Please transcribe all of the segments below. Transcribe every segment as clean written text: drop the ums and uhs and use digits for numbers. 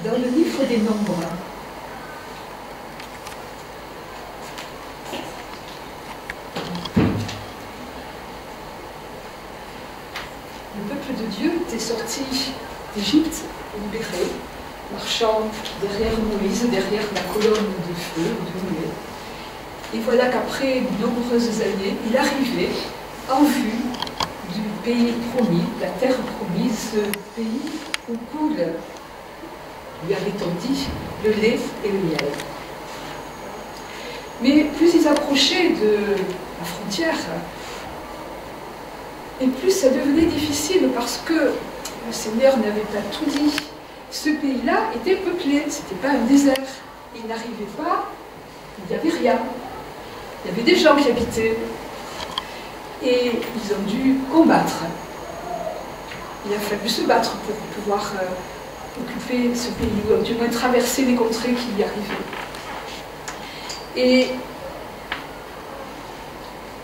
dans le livre des Nombres. Le peuple de Dieu était sorti d'Égypte, libéré, marchant derrière Moïse, derrière la colonne de feu, de nuée. Et voilà qu'après de nombreuses années, il arrivait en vue du pays promis, la terre promise, ce pays où coule, lui avait-on dit, le lait et le miel. Mais plus ils approchaient de la frontière, et plus ça devenait difficile parce que le Seigneur n'avait pas tout dit. Ce pays-là était peuplé, ce n'était pas un désert. Il n'arrivait pas, il n'y avait rien. Il y avait des gens qui habitaient. Et ils ont dû combattre. Il a fallu se battre pour pouvoir occuper ce pays, ou du moins traverser les contrées qui y arrivaient. Et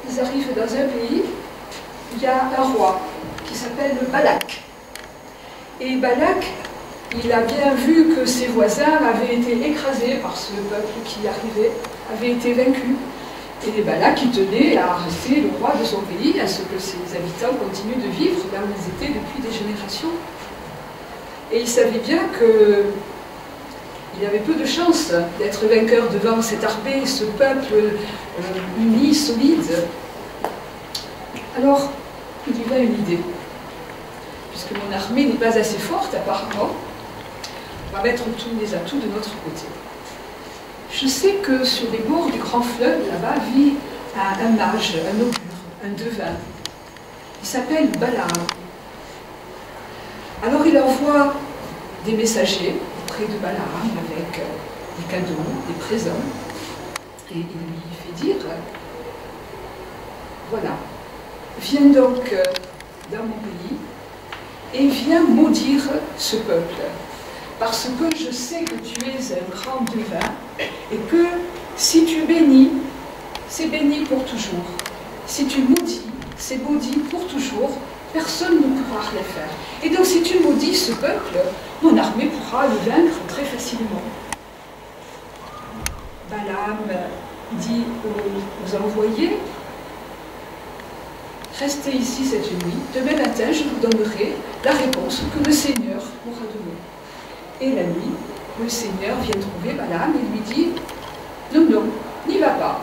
ils arrivent dans un pays, il y a un roi qui s'appelle Balak. Et Balak, il a bien vu que ses voisins avaient été écrasés par ce peuple qui arrivait, avait été vaincu. Et Balak, il tenait à rester le roi de son pays, à ce que ses habitants continuent de vivre là où ils étaient depuis des générations. Et il savait bien qu'il avait peu de chance d'être vainqueur devant cette armée, ce peuple uni, solide. Alors, il lui vint une idée. Puisque mon armée n'est pas assez forte, apparemment, on va mettre tous les atouts de notre côté. Je sais que sur les bords du grand fleuve, là-bas, vit un mage, un augure, un devin. Il s'appelle Balaam. Alors il envoie des messagers auprès de Balaam avec des cadeaux, des présents, et il lui fait dire, voilà, viens donc dans mon pays et viens maudire ce peuple. Parce que je sais que tu es un grand devin et que si tu bénis, c'est béni pour toujours. Si tu maudis, c'est maudit pour toujours. Personne ne pourra rien faire. Et donc si tu maudis ce peuple, mon armée pourra le vaincre très facilement. Balaam dit aux envoyés, restez ici cette nuit, demain matin je vous donnerai la réponse que le Seigneur m'aura donnée. Et la nuit, le Seigneur vient trouver Balaam et lui dit « Non, non, n'y va pas ».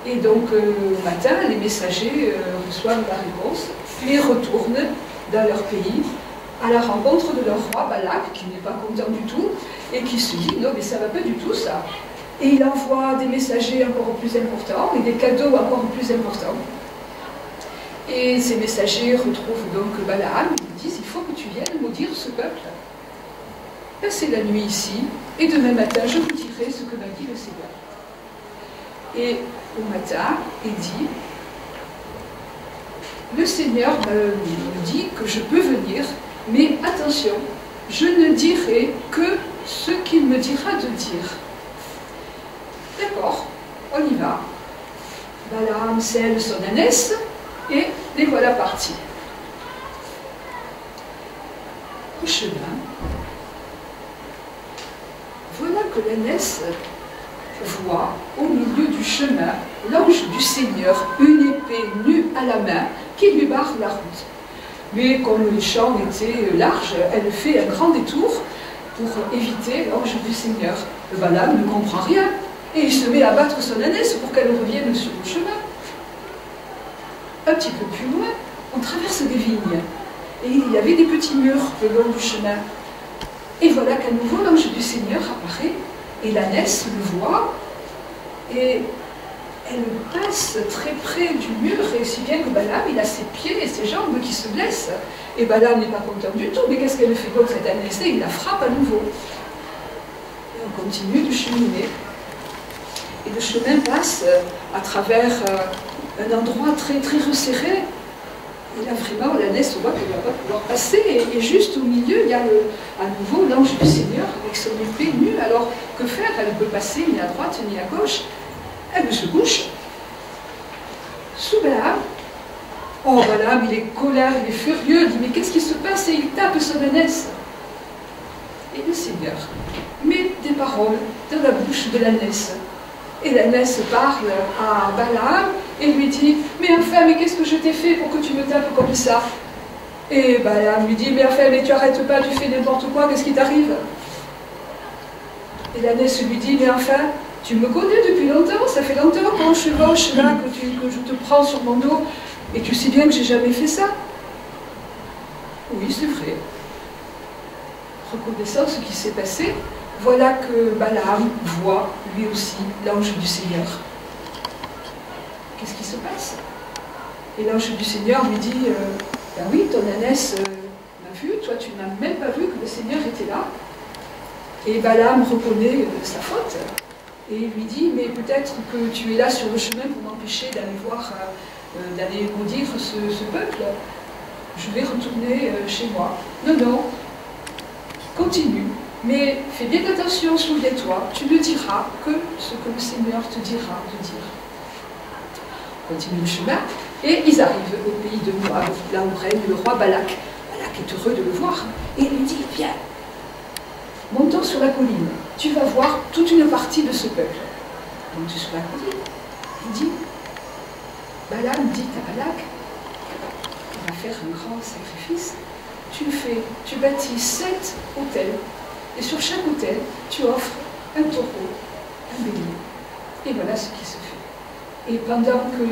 Et donc, le matin, les messagers reçoivent la réponse et retournent dans leur pays à la rencontre de leur roi Balak, qui n'est pas content du tout, et qui se dit « Non, mais ça ne va pas du tout, ça ». Et il envoie des messagers encore plus importants et des cadeaux encore plus importants. Et ces messagers retrouvent donc Balaam, ils disent « Il faut que tu viennes maudire ce peuple. Passez la nuit ici, et demain matin, je vous dirai ce que m'a dit le Seigneur. » Et au matin, il dit « Le Seigneur me dit que je peux venir, mais attention, je ne dirai que ce qu'il me dira de dire. » D'accord, on y va. Balaam selle son ânesse, et les voilà partis. Au chemin, voilà que l'ânesse voit au milieu du chemin l'ange du Seigneur, une épée nue à la main, qui lui barre la route. Mais comme les champs étaient larges, elle fait un grand détour pour éviter l'ange du Seigneur. Le Balaam ne comprend rien, et il se met à battre son ânesse pour qu'elle revienne sur le chemin. Un petit peu plus loin, on traverse des vignes, et il y avait des petits murs le long du chemin. Et voilà qu'à nouveau l'ange du Seigneur apparaît, et l'ânesse le voit, et elle passe très près du mur, et si bien que Balaam, il a ses pieds et ses jambes qui se blessent. Et Balaam n'est pas content du tout, mais qu'est-ce qu'elle fait donc cette ânesse? Il la frappe à nouveau. Et on continue de cheminer. Et le chemin passe à travers un endroit très, très resserré. Et là, vraiment, l'ânesse voit qu'elle ne va pas pouvoir passer. Et juste au milieu, il y a à nouveau l'ange du Seigneur avec son épée nue. Alors, que faire? Elle ne peut passer ni à droite ni à gauche. Elle se couche sous Balaam. Oh, Balaam, il est colère, il est furieux. Il dit, mais qu'est-ce qui se passe? Et il tape son ânesse. Et le Seigneur met des paroles dans la bouche de l'ânesse. Et l'ânesse parle à Balaam et lui dit « Mais enfin, mais qu'est-ce que je t'ai fait pour que tu me tapes comme ça ?» Et Balaam lui dit « Mais enfin, mais tu arrêtes pas, tu fais n'importe quoi, qu'est-ce qui t'arrive ?» Et l'ânesse lui dit « Mais enfin, tu me connais depuis longtemps, ça fait longtemps qu'on chevauche là, que je te prends sur mon dos, et tu sais bien que j'ai jamais fait ça. » Oui, c'est vrai. Reconnaissant ce qui s'est passé, voilà que Balaam voit lui aussi l'ange du Seigneur. Qu'est-ce qui se passe? Et l'ange du Seigneur lui dit ben oui, ton ânesse m'a vu, toi tu n'as même pas vu que le Seigneur était là. Et Balaam reconnaît sa faute et lui dit mais peut-être que tu es là sur le chemin pour m'empêcher d'aller voir, d'aller maudire ce peuple. Je vais retourner chez moi. Non, non, continue. Mais fais bien attention, souviens-toi, tu ne diras que ce que le Seigneur te dira de dire. Continue le chemin, et ils arrivent au pays de Moab, là où règne le roi Balak. Balak est heureux de le voir, et il lui dit, viens, montons sur la colline, tu vas voir toute une partie de ce peuple. Monte sur la colline, il dit, Balaam dit à Balak, on va faire un grand sacrifice, tu bâtis 7 autels, et sur chaque autel, tu offres un taureau, un bélier. Et voilà ce qui se fait. Et pendant que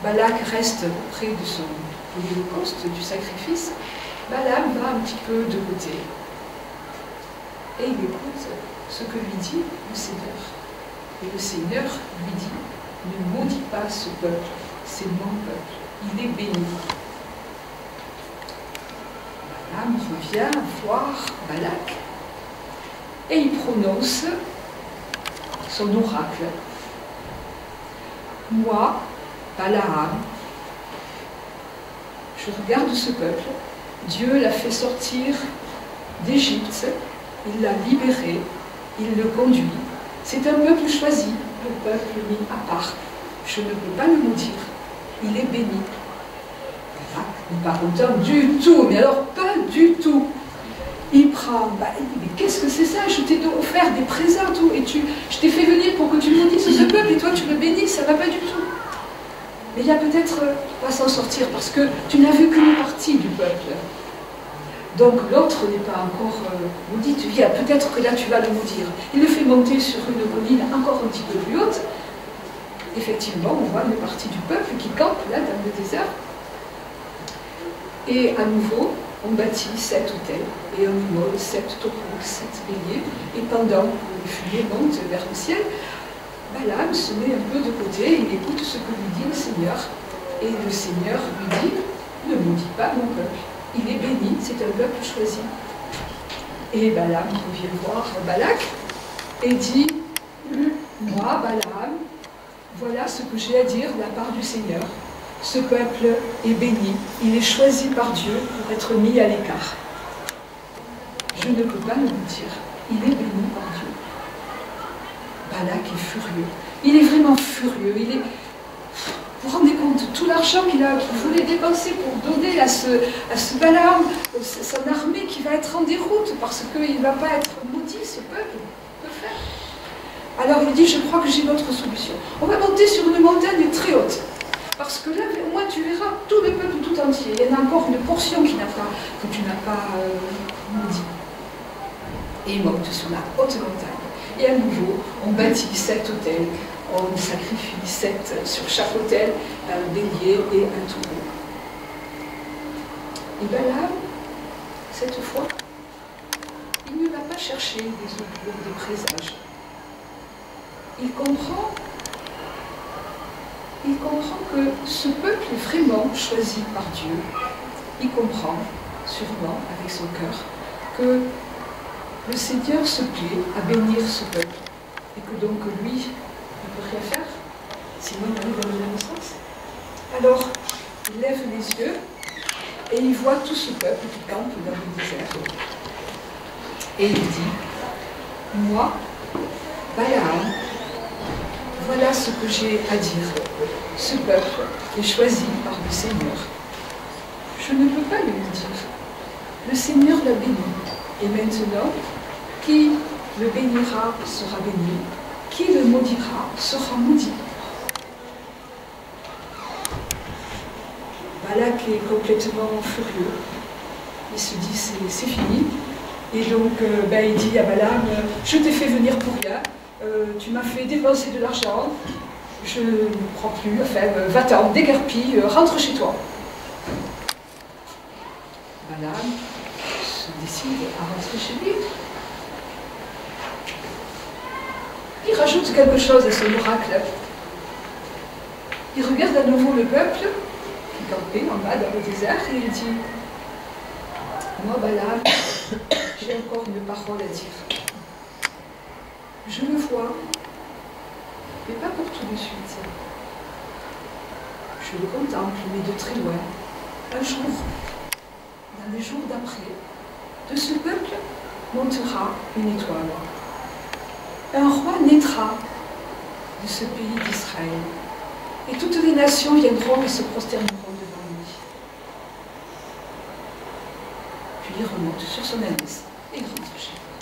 Balak reste près de son holocauste, du sacrifice, Balaam va un petit peu de côté. Et il écoute ce que lui dit le Seigneur. Et le Seigneur lui dit, ne maudis pas ce peuple, c'est mon peuple, il est béni. Balaam revient voir Balak, et il prononce son oracle. Moi, Balaam, je regarde ce peuple, Dieu l'a fait sortir d'Égypte, il l'a libéré, il le conduit. C'est un peuple choisi, un peuple mis à part. Je ne peux pas le maudire, il est béni. Balak n'est pas content du tout, mais alors pas du tout. Il prend, il dit, mais qu'est-ce que c'est ça? Je t'ai offert des présents, tout, et je t'ai fait venir pour que tu maudisses ce peuple, et toi tu le bénis, ça ne va pas du tout. Mais il y a peut-être pas s'en sortir, parce que tu n'as vu qu'une partie du peuple. Donc l'autre n'est pas encore maudit, tu viens, peut-être que là tu vas le maudire. Il le fait monter sur une colline encore un petit peu plus haute. Effectivement, on voit une partie du peuple qui campe là dans le désert. Et à nouveau, on bâtit 7 autels et on immole 7 taureaux, 7 béliers. Et pendant que les fumées montent vers le ciel, Balaam se met un peu de côté, il écoute ce que lui dit le Seigneur. Et le Seigneur lui dit, ne maudis pas mon peuple, il est béni, c'est un peuple choisi. Et Balaam revient voir Balak et dit, moi, Balaam, voilà ce que j'ai à dire de la part du Seigneur. Ce peuple est béni, il est choisi par Dieu pour être mis à l'écart. Je ne peux pas le dire, il est béni par Dieu. Balak est furieux, il est vraiment furieux, vous vous rendez compte, tout l'argent qu'il voulait dépenser pour donner à ce Balaam, son armée qui va être en déroute parce qu'il ne va pas être maudit, ce peuple peut faire. Alors il dit, je crois que j'ai une autre solution. On va monter sur une montagne très haute. Parce que là, au moins, tu verras tout le peuple tout entier. Il y en a encore une portion que tu n'as pas maudit. Et il monte sur la haute montagne. Et à nouveau, on bâtit 7 autels. On sacrifie 7 sur chaque autel, un bélier et un taureau. Et Balaam, cette fois, il ne va pas chercher des augures, des présages. Il comprend que ce peuple est vraiment choisi par Dieu. Il comprend, sûrement, avec son cœur, que le Seigneur se plaît à bénir ce peuple et que donc lui, il ne peut rien faire, sinon il arrive à la naissance. Alors, il lève les yeux et il voit tout ce peuple qui campe dans le désert. Et il dit, moi, Balaam, voilà ce que j'ai à dire. Ce peuple est choisi par le Seigneur. Je ne peux pas le dire. Le Seigneur l'a béni. Et maintenant, Qui le bénira sera béni, qui le maudira sera maudit. Balak est complètement furieux. Il se dit c'est fini. Et donc il dit à Balaam, je t'ai fait venir pour rien, tu m'as fait dépenser de l'argent, je ne crois plus, enfin va-t'en, déguerpis, rentre chez toi. Balaam se décide à rentrer chez lui. Il rajoute quelque chose à son oracle. Il regarde à nouveau le peuple qui campait en bas dans le désert et il dit, moi Balaam, j'ai encore une parole à dire. Je le vois, mais pas pour tout de suite. Je le contemple, mais de très loin. Un jour, dans les jours d'après, de ce peuple montera une étoile. Un roi naîtra de ce pays d'Israël, et toutes les nations viendront et se prosterneront devant lui. Puis il remonte sur son ânesse et il rentre chez lui.